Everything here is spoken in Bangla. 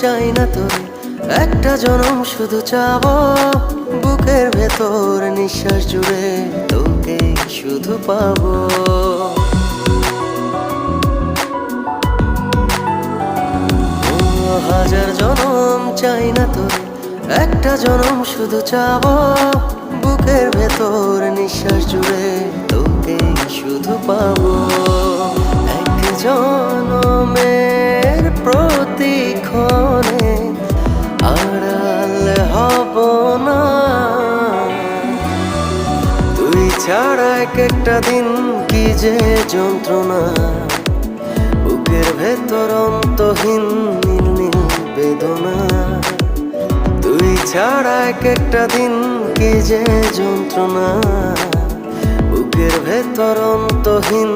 চাই না তোরে, একটা জনম শুধু চাবো। বুকের ভেতর নিঃশ্বাস জুড়ে তোকে শুধু পাবো। হাজার জনম চাই না তোরে, একটা জনম শুধু চাবো। বুকের ভেতর নিঃশ্বাস জুড়ে তোকে শুধু পাবো। এক জনমের প্রতিক্ষণে আড়াল হব না। তুই ছাড়া এক একটা দিন কি যে যন্ত্রণা। বুকের ভেতর অন্তহীন নীল নীল বেদনা। তুই ছাড়া এক একটা দিন কি যে যন্ত্রণা। বুকের ভেতর অন্তহীন